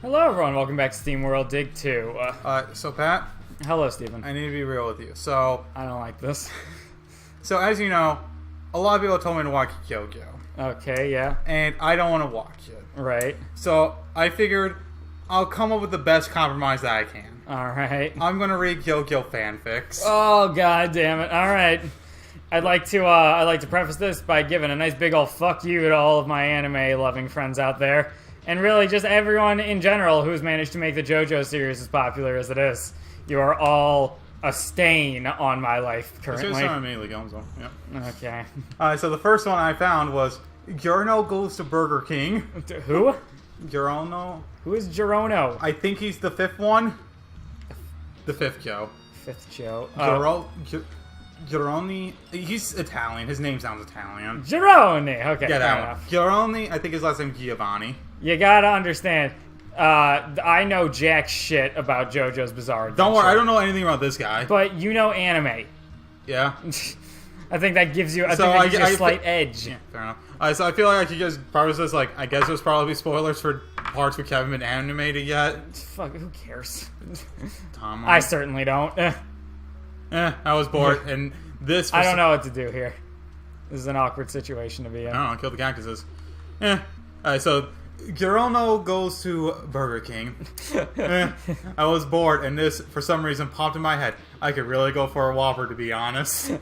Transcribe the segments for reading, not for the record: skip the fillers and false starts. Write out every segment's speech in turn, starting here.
Hello everyone, welcome back to Steam World Dig 2. So Pat, Hello Stephen. I need to be real with you. So, I don't like this. so as you know, a lot of people told me to watch JoJo, Okay, yeah. and I don't want to watch it. Right. So I figured I'll come up with the best compromise that I can. Alright. I'm gonna read JoJo fanfics. Oh god damn it. Alright. I'd like to preface this by giving a nice big ol' fuck you to all of my anime loving friends out there. And really just everyone in general who's managed to make the JoJo series as popular as it is. You are all a stain on my life currently. It's just mainly going, so, yeah. Okay. So the first one I found was Giorno goes to Burger King. Who? Giorno? Who is Gerono? I think he's the fifth one. The fifth Joe. Fifth Joe. Gironi, he's Italian. His name sounds Italian. Gironi. Okay, Yeah, fair that one. enough. Gironi, I think his last name Giovanni. You gotta understand, I know jack shit about JoJo's Bizarre Adventure. Don't worry, I don't know anything about this guy. But you know anime. Yeah. I think that gives you, a slight edge. Yeah, fair enough. So I feel like I could just preface this, like, I guess there's probably spoilers for parts which haven't been animated yet. Fuck, who cares? Tom, I certainly don't. I was bored, and this... I don't know what to do here. This is an awkward situation to be in. I don't know, kill the cactuses. Alright, so... Giorno goes to Burger King. I was bored, and this, for some reason, popped in my head. I could really go for a Whopper, to be honest.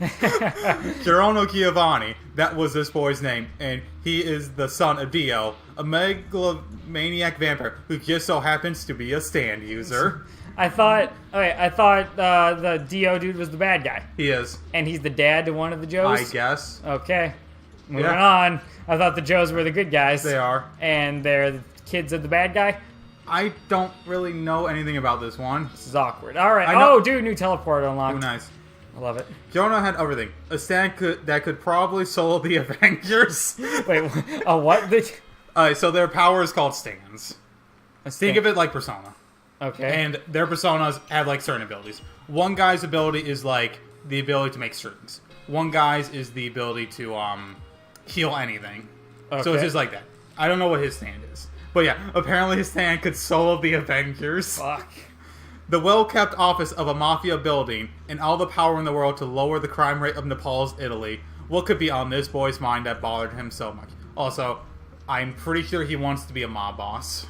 Giorno Giovanni, that was this boy's name, and he is the son of Dio, a megalomaniac vampire who just so happens to be a stand user. I thought the Dio dude was the bad guy. He is. And he's the dad to one of the Joes? I guess. Okay. Moving on. I thought the Joes were the good guys. They are. And they're the kids of the bad guy? I don't really know anything about this one. This is awkward. Alright. Oh, dude, new teleport unlocked. Ooh, nice. I love it. Giorno had everything. A stand that could probably solo the Avengers. Wait, a what? So their power is called stands. Think of it like Persona. Okay. And their personas have, like, certain abilities. One guy's ability is, like, the ability to make strings. One guy's is the ability to, heal anything. Okay. So it's just like that. I don't know what his stand is. But yeah, apparently his stand could solo the Avengers. Fuck. The well-kept office of a mafia building, and all the power in the world to lower the crime rate of Nepal's Italy. What could be on this boy's mind that bothered him so much? Also, I'm pretty sure he wants to be a mob boss.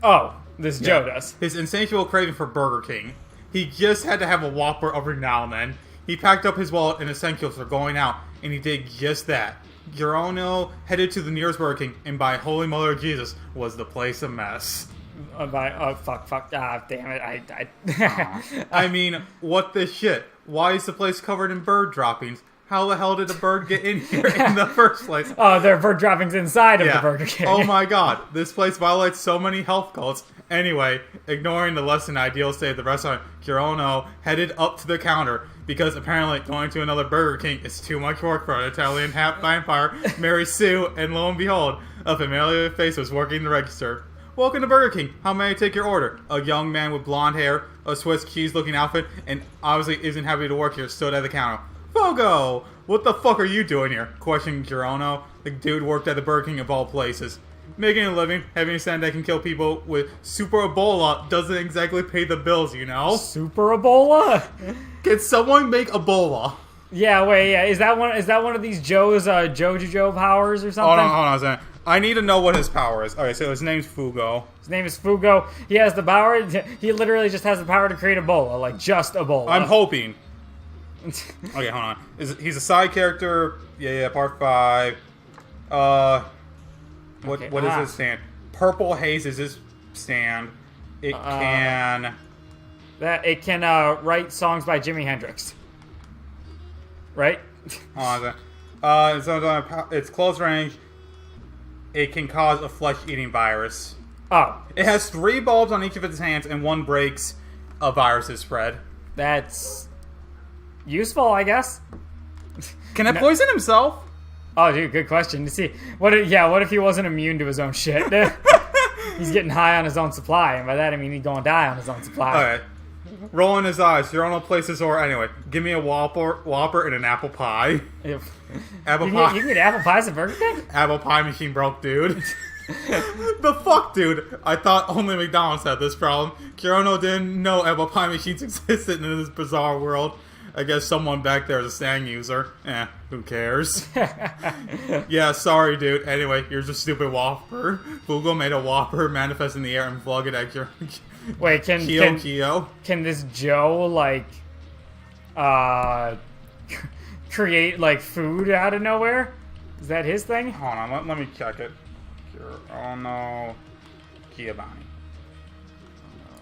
Oh, this Joe does. His insatiable craving for Burger King. He just had to have a Whopper every now and then. He packed up his wallet and essentials for going out, and he did just that. Giorno headed to the nearest Burger King, and by Holy Mother of Jesus, was the place a mess. Fuck. Ah, damn it. I mean, what the shit? Why is the place covered in bird droppings? How the hell did a bird get in here in the first place? Oh, there are bird droppings inside of the Burger King. Oh my god, this place violates so many health codes. Anyway, ignoring the less than ideal state of the restaurant, Giorno headed up to the counter because apparently going to another Burger King is too much work for an Italian half vampire, Mary Sue, and lo and behold, a familiar face was working the register. Welcome to Burger King. How may I take your order? A young man with blonde hair, a Swiss cheese-looking outfit, and obviously isn't happy to work here stood at the counter. Fogo! What the fuck are you doing here? Questioned Giorno. The dude worked at the Burger King of all places. Making a living, having a stand that can kill people with Super Ebola doesn't exactly pay the bills, you know? Super Ebola? Can someone make Ebola? Yeah, wait, yeah. Is that one of these Joe's JoJo powers or something? Hold on a second. I need to know what his power is. Okay, so his name's Fugo. His name is Fugo. He has the power. He literally just has the power to create Ebola, like just Ebola. I'm hoping. Okay, hold on. He's a side character. Yeah, part 5. What is his stand? Purple Haze is his stand. It can write songs by Jimi Hendrix. Right? Hold on. It's close range. It can cause a flesh-eating virus. Oh. It has 3 bulbs on each of its hands, and 1 breaks a virus's spread. That's useful, I guess. Can it poison himself? Oh, dude, good question. To see, what if he wasn't immune to his own shit? He's getting high on his own supply, and by that I mean he's gonna die on his own supply. Okay. Rolling his eyes. You're on a place his or anyway. Give me a Whopper and an apple pie. If, Apple pie. You can get apple pies at Burger King? Apple pie machine broke, dude. The fuck, dude? I thought only McDonald's had this problem. Kirono didn't know apple pie machines existed in this bizarre world. I guess someone back there is a Sang user. Who cares? Yeah, sorry, dude. Anyway, here's a stupid Whopper. Fugo made a Whopper manifest in the air and flung it at Kyo. Wait, can this Joe, like, create, like, food out of nowhere? Is that his thing? Hold on, let me check it. Oh no. Kiabani.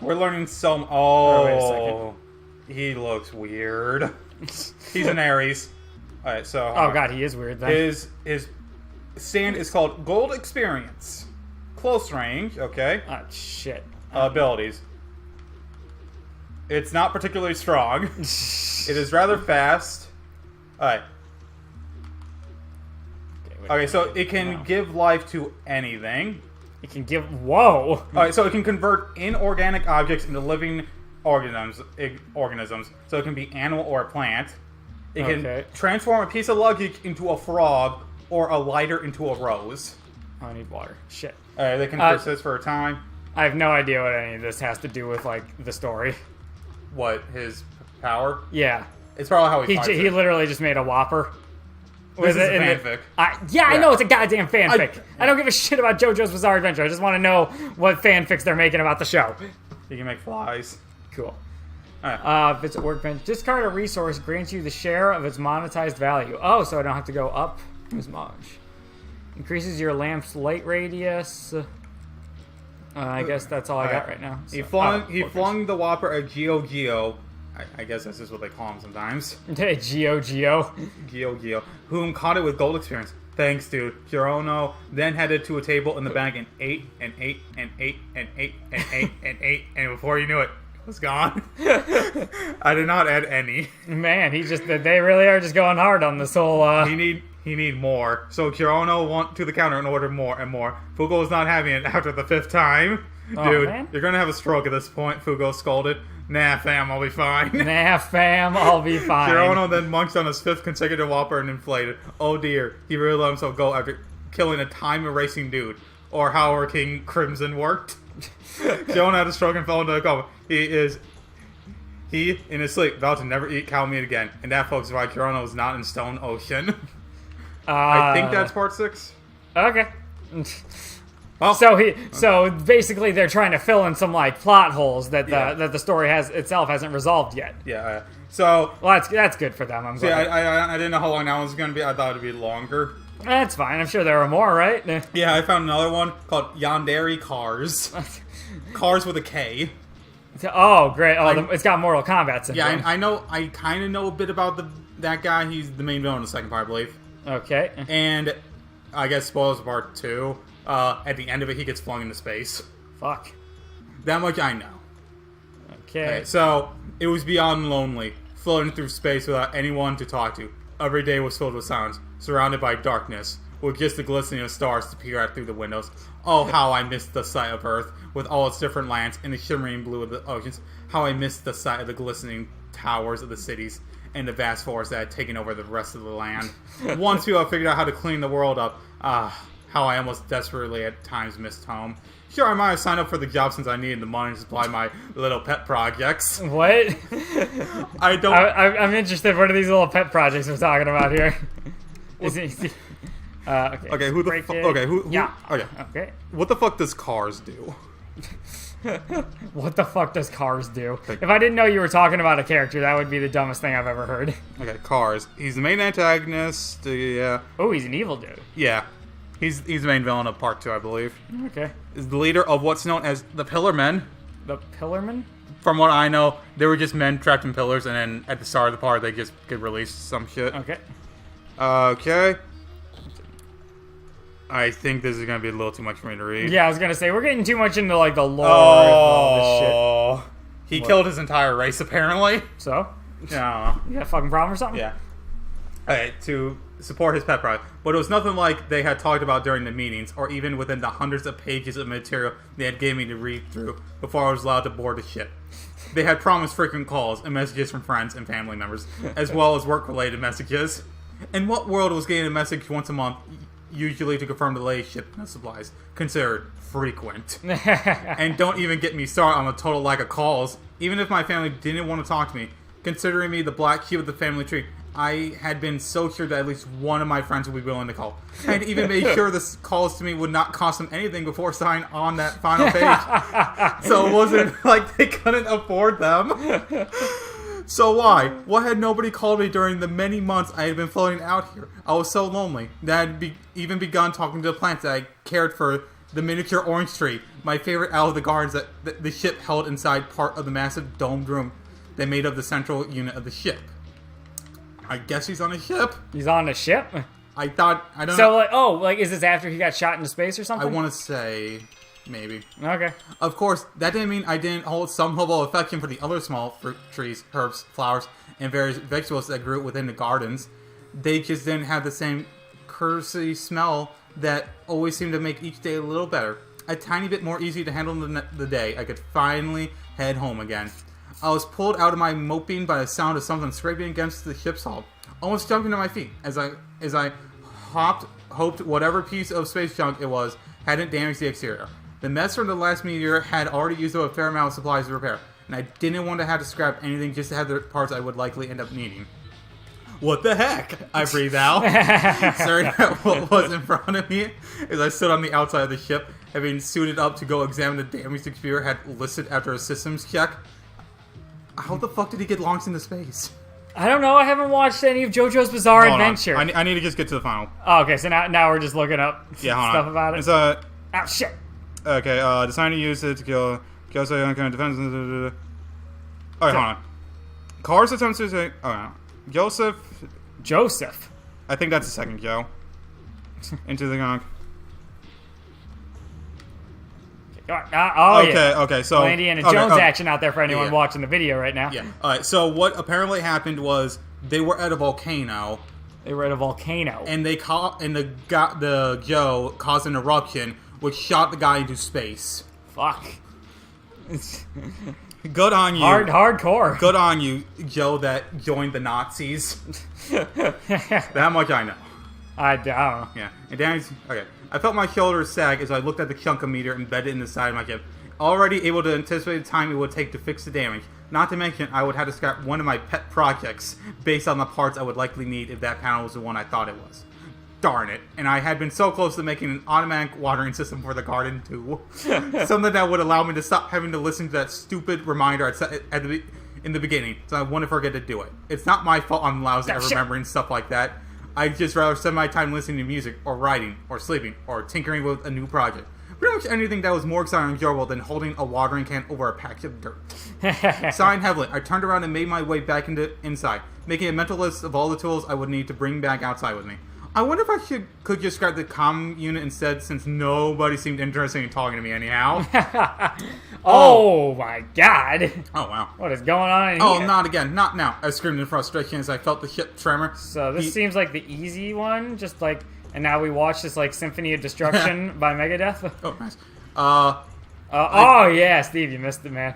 We're learning some. Oh, wait a second. He looks weird. He's an Aries. Alright, so. Oh god, he is weird then. His stand is called Gold Experience. Close range, okay. Oh shit. Abilities. It's not particularly strong. It is rather fast. Alright. Okay, so it can give life to anything. It can give... Whoa! Alright, so it can convert inorganic objects into living organisms. So it can be animal or a plant. It can transform a piece of luggage into a frog or a lighter into a rose. Oh, I need water. Shit. Alright, they can persist for a time. I have no idea what any of this has to do with, like, the story. What? His power? Yeah. It's probably how he fights He literally just made a Whopper. This is a fanfic. I know it's a goddamn fanfic. I don't give a shit about JoJo's Bizarre Adventure. I just want to know what fanfics they're making about the show. You can make flies. Cool. Right. Visit Workbench. Discard a resource grants you the share of its monetized value. Oh, so I don't have to go up as much. Increases your lamp's light radius. I guess that's all I got right now. So, he flung the Whopper at Geo. I guess that's just what they call him sometimes. Geo. Geo. Whom caught it with gold experience. Thanks, dude. Kirono then headed to a table in the back and ate, and before you knew it, it was gone. I did not add any. Man, they really are just going hard on this whole, He need more. So Kirono went to the counter and ordered more and more. Fugo was not having it after the 5th time. Dude, you're gonna have a stroke at this point, Fugo scolded. Nah, fam, I'll be fine. Kirono then munched on his 5th consecutive Whopper and inflated. Oh dear, he really let himself go after killing a time-erasing dude. Or however King Crimson worked. Kirono had a stroke and fell into a coma. He, in his sleep, vowed to never eat cow meat again. And that, folks, is why Kirono was not in Stone Ocean. I think that's part 6. Okay. Well, so basically they're trying to fill in some like plot holes that the story hasn't resolved yet. Yeah. Well, that's good for them. I'm glad. I didn't know how long that one was going to be. I thought it'd be longer. That's fine. I'm sure there are more, right? Yeah, I found another one called Yandere Cars. Cars with a K. Oh, great. Oh, it's got Mortal Kombat syndrome. Yeah, I know. I kind of know a bit about that guy. He's the main villain in the second part, I believe. Okay. And I guess spoilers of part 2. At the end of it, he gets flung into space. Fuck. That much I know. Okay. So, it was beyond lonely, floating through space without anyone to talk to. Every day was filled with silence, surrounded by darkness, with just the glistening of stars to peer out through the windows. Oh, how I missed the sight of Earth, with all its different lands and the shimmering blue of the oceans. How I missed the sight of the glistening towers of the cities and the vast forests that had taken over the rest of the land. Once people have figured out how to clean the world up, how I almost desperately at times missed home. Sure, I might have signed up for the job since I needed the money to supply my little pet projects. What? I'm interested. What are these little pet projects we're talking about here? Okay. Okay. Who the fuck? Okay. Who? Yeah. Okay. What the fuck does Cars do? What the fuck does Cars do? If I didn't know you were talking about a character, that would be the dumbest thing I've ever heard. Okay, Cars. He's the main antagonist. Yeah. Oh, he's an evil dude. Yeah. He's the main villain of part 2, I believe. Okay. Is the leader of what's known as the Pillar Men. The Pillar Men? From what I know, they were just men trapped in pillars, and then at the start of the part, they just get released some shit. Okay. Okay. I think this is gonna be a little too much for me to read. Yeah, I was gonna say, we're getting too much into, like, the lore of all this shit. He killed his entire race, apparently. So? Yeah. You got a fucking problem or something? Yeah. Okay, to support his pet project. But it was nothing like they had talked about during the meetings, or even within the hundreds of pages of material they had given me to read through before I was allowed to board the ship. They had promised frequent calls and messages from friends and family members, as well as work-related messages. In what world was getting a message once a month usually to confirm delayed shipment of supplies, considered frequent. And don't even get me started on the total lack of calls. Even if my family didn't want to talk to me, considering me the black sheep of the family tree, I had been so sure that at least one of my friends would be willing to call. I had even made sure the calls to me would not cost them anything before signing on that final page. So it wasn't like they couldn't afford them. So why? Why had nobody called me during the many months I had been floating out here? I was so lonely that I had even begun talking to the plants that I cared for, the miniature orange tree, my favorite out of the gardens that the ship held inside part of the massive domed room that made up the central unit of the ship. I guess he's on a ship. He's on a ship? I don't know. So, is this after he got shot into space or something? I want to say... maybe. Okay. Of course, that didn't mean I didn't hold some level of affection for the other small fruit trees, herbs, flowers, and various vegetables that grew within the gardens. They just didn't have the same cursory smell that always seemed to make each day a little better. A tiny bit more easy to handle the day. I could finally head home again. I was pulled out of my moping by the sound of something scraping against the ship's hull, almost jumping to my feet as I hoped whatever piece of space junk it was hadn't damaged the exterior. The mess from the last meteor had already used up a fair amount of supplies to repair, and I didn't want to have to scrap anything just to have the parts I would likely end up needing. What the heck? I breathed out, staring at what was in front of me as I stood on the outside of the ship, having suited up to go examine the damage the computer had listed after a systems check. How the fuck did he get launched into space? I don't know. I haven't watched any of JoJo's Bizarre Adventure. I need to just get to the final. Oh, okay, so now we're just looking up stuff about it. It's oh, shit. Okay, deciding to use it to kill so kind of defense. Alright, hold on. Cars attempts to say... oh, no. Joseph. I think that's the second Joe. Into the gong. Okay, so... Indiana Jones action out there for anyone watching the video right now. Yeah. Alright, so what apparently happened was they were at a volcano. And the Joe caused an eruption, which shot the guy into space. Fuck. Good on you. Hardcore. Good on you, Joe, that joined the Nazis. That much I know. I don't know. Yeah. And damage. Okay. I felt my shoulders sag as I looked at the chunk of meteor embedded in the side of my ship, already able to anticipate the time it would take to fix the damage. Not to mention, I would have to scrap one of my pet projects based on the parts I would likely need if that panel was the one I thought it was. Darn it. And I had been so close to making an automatic watering system for the garden, too. Something that would allow me to stop having to listen to that stupid reminder in the beginning, so I wouldn't forget to do it. It's not my fault I'm lousy at remembering stuff like that. I'd just rather spend my time listening to music, or writing, or sleeping, or tinkering with a new project. Pretty much anything that was more exciting and enjoyable than holding a watering can over a patch of dirt. Sighing heavily, I turned around and made my way back inside, making a mental list of all the tools I would need to bring back outside with me. I wonder if I could just grab the comm unit instead, since nobody seemed interested in talking to me anyhow. Oh my god. Oh wow. What is going on in here? Oh, not again. Not now. I screamed in frustration as I felt the ship tremor. So this seems like the easy one, just like, and now we watch this like Symphony of Destruction by Megadeth. Oh, nice. Oh yeah, Steve, you missed it, man.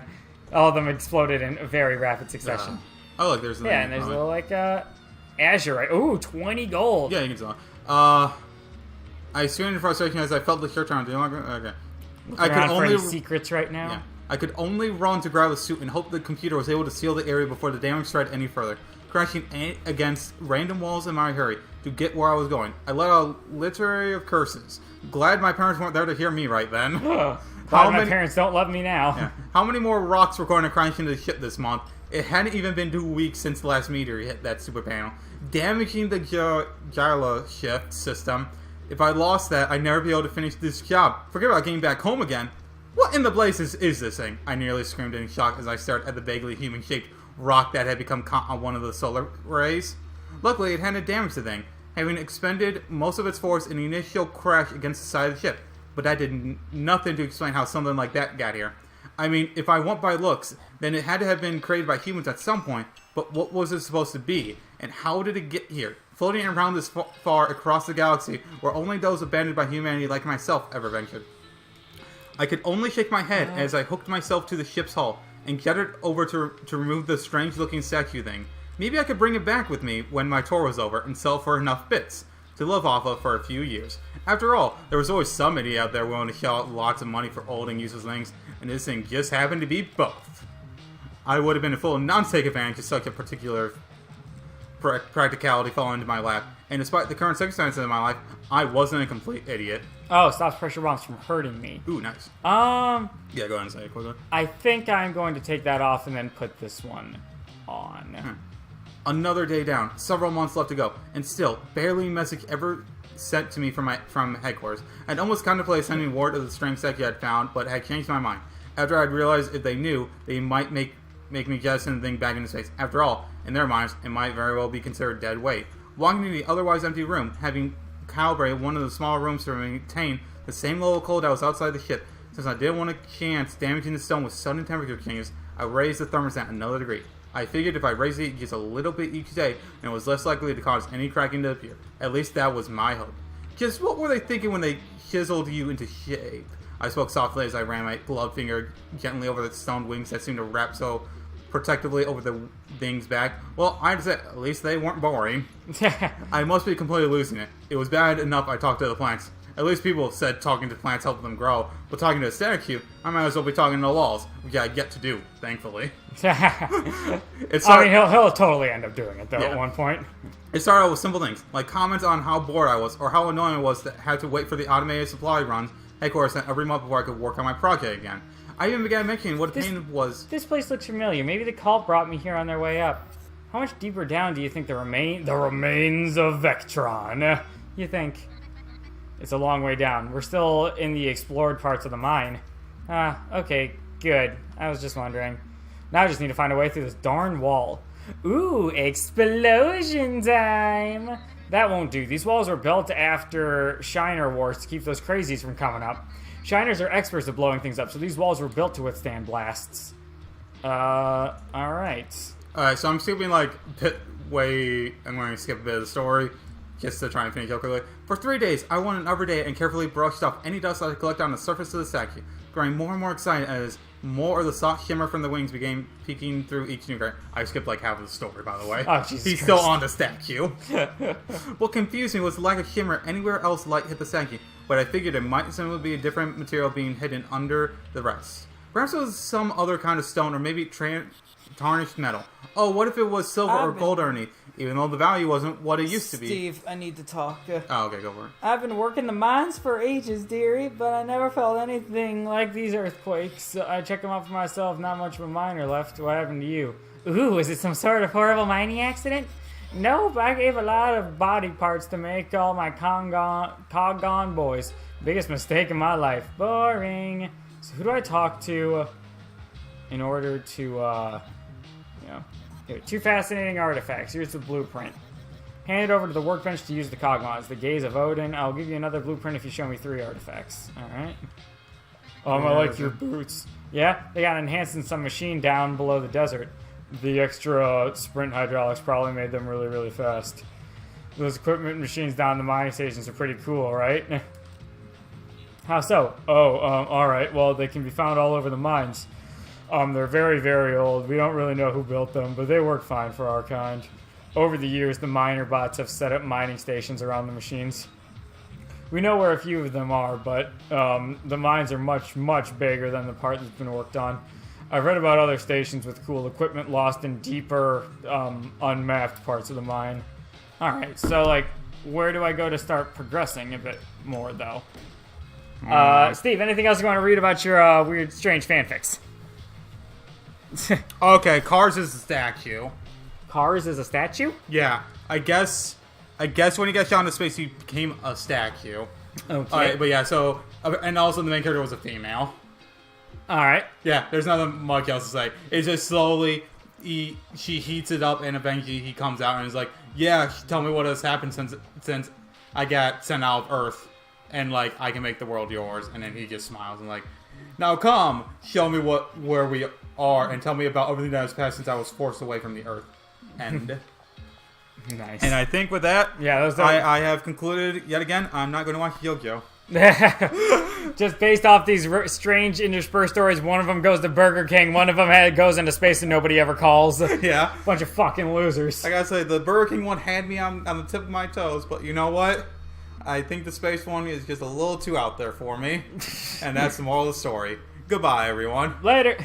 All of them exploded in very rapid succession. Oh look, there's the and there's a little like azurite. Ooh, 20 gold. Yeah, you can tell. I screamed in frustration as I felt the ship tremor. Okay. I could only for any secrets right now. Yeah. I could only run to grab the suit and hope the computer was able to seal the area before the damage spread any further, crashing against random walls in my hurry to get where I was going. I let out a litany of curses. Glad my parents weren't there to hear me right then. Glad my parents don't love me now. Yeah. How many more rocks were going to crash into the ship this month? It hadn't even been 2 weeks since the last meteor hit that super panel, damaging the gyro shift system. If I lost that, I'd never be able to finish this job. Forget about getting back home again. What in the blazes is this thing? I nearly screamed in shock as I stared at the vaguely human-shaped rock that had become caught on one of the solar rays. Luckily, it hadn't damaged the thing, having expended most of its force in the initial crash against the side of the ship. But that did nothing to explain how something like that got here. I mean, if I went by looks, then it had to have been created by humans at some point, but what was it supposed to be? And how did it get here? Floating around this far across the galaxy, where only those abandoned by humanity like myself ever ventured. I could only shake my head as I hooked myself to the ship's hull and jetted over to remove the strange-looking statue thing. Maybe I could bring it back with me when my tour was over and sell for enough bits. to live off of for a few years. After all, there was always some idiot out there willing to shell out lots of money for old and useless things, and this thing just happened to be both. I would have been a fool not to take advantage of such a particular practicality fall into my lap, and despite the current circumstances of my life, I wasn't a complete idiot. Oh, stops pressure bombs from hurting me. Ooh, nice. Yeah, go ahead and say it quickly. I think I'm going to take that off and then put this one on. Another day down, several months left to go, and still, barely a message ever sent to me from headquarters. I'd almost contemplated sending word of the strange statue I'd found, but had changed my mind. After I'd realized if they knew, they might make me jettison the thing back into space. After all, in their minds, it might very well be considered dead weight. Walking into the otherwise empty room, having calibrated one of the small rooms to maintain the same level of cold that was outside the ship, since I didn't want a chance damaging the stone with sudden temperature changes, I raised the thermostat another degree. I figured if I raised it just a little bit each day, and it was less likely to cause any cracking to appear. At least that was my hope. Just what were they thinking when they chiseled you into shape? I spoke softly as I ran my gloved finger gently over the stone wings that seemed to wrap so protectively over the thing's back. Well, I'd say at least they weren't boring. I must be completely losing it. It was bad enough I talked to the plants. At least people have said talking to plants helped them grow, but talking to a statue, I might as well be talking to walls, which I get to do, thankfully. I mean, he'll totally end up doing it, though, at one point. It started out with simple things, like comments on how bored I was, or how annoying it was to have to wait for the automated supply runs headquarters every month before I could work on my project again. I even began mentioning what a pain was. This place looks familiar. Maybe the cult brought me here on their way up. How much deeper down do you think the remains of Vectron? You think? It's a long way down. We're still in the explored parts of the mine. Okay, good. I was just wondering. Now I just need to find a way through this darn wall. Ooh, explosion time! That won't do. These walls were built after Shiner Wars to keep those crazies from coming up. Shiners are experts at blowing things up, so these walls were built to withstand blasts. Alright. Alright, so I'm skipping, I'm going to skip a bit of the story, just to try and finish up quickly. For 3 days, I went every day and carefully brushed off any dust I could collect on the surface of the statue, growing more and more excited as more of the soft shimmer from the wings began peeking through each new grain. I skipped half of the story, by the way. Oh, Jesus He's Christ. still on the statue. What confused me was the lack of shimmer anywhere else light hit the statue, but I figured it might simply be a different material being hidden under the rest. Perhaps it was some other kind of stone, or maybe tarnished metal. Oh, what if it was silver or gold underneath, even though the value wasn't what it used to be? Steve, I need to talk. Oh, okay, go for it. I've been working the mines for ages, dearie, but I never felt anything like these earthquakes. I checked them out for myself, not much of a miner left. What happened to you? Ooh, is it some sort of horrible mining accident? Nope, I gave a lot of body parts to make all my Coggon boys. Biggest mistake in my life. Boring. So who do I talk to in order to, here, 2 fascinating artifacts. Here's the blueprint. Hand it over to the workbench to use the Cogmons. The Gaze of Odin. I'll give you another blueprint if you show me 3 artifacts. Alright. I like your boots. Yeah, they got enhanced in some machine down below the desert. The extra sprint hydraulics probably made them really, really fast. Those equipment machines down in the mining stations are pretty cool, right? How so? Alright. Well, they can be found all over the mines. They're very, very old. We don't really know who built them, but they work fine for our kind. Over the years, the miner bots have set up mining stations around the machines. We know where a few of them are, but the mines are much, much bigger than the part that's been worked on. I've read about other stations with cool equipment lost in deeper, unmapped parts of the mine. Alright, so, where do I go to start progressing a bit more, though? Steve, anything else you want to read about your weird, strange fanfics? Okay, Cars is a statue. Cars is a statue? Yeah, I guess when he got shot into space, he became a statue. Okay. Alright, but yeah, so, and also the main character was a female. Alright. Yeah, there's nothing much else to say. It's just slowly, she heats it up, and eventually he comes out and is like, yeah, tell me what has happened since I got sent out of Earth, and I can make the world yours. And then he just smiles and now come, show me where we are, and tell me about everything that has passed since I was forced away from the Earth. End. Nice. And I think with that, yeah, I have concluded yet again. I'm not going to watch JoJo. Just based off these strange interspersed stories, one of them goes to Burger King, one of them goes into space and nobody ever calls. Yeah. Bunch of fucking losers. I gotta say, the Burger King one had me on the tip of my toes, but you know what? I think the space one is just a little too out there for me. And that's the moral of the story. Goodbye, everyone. Later.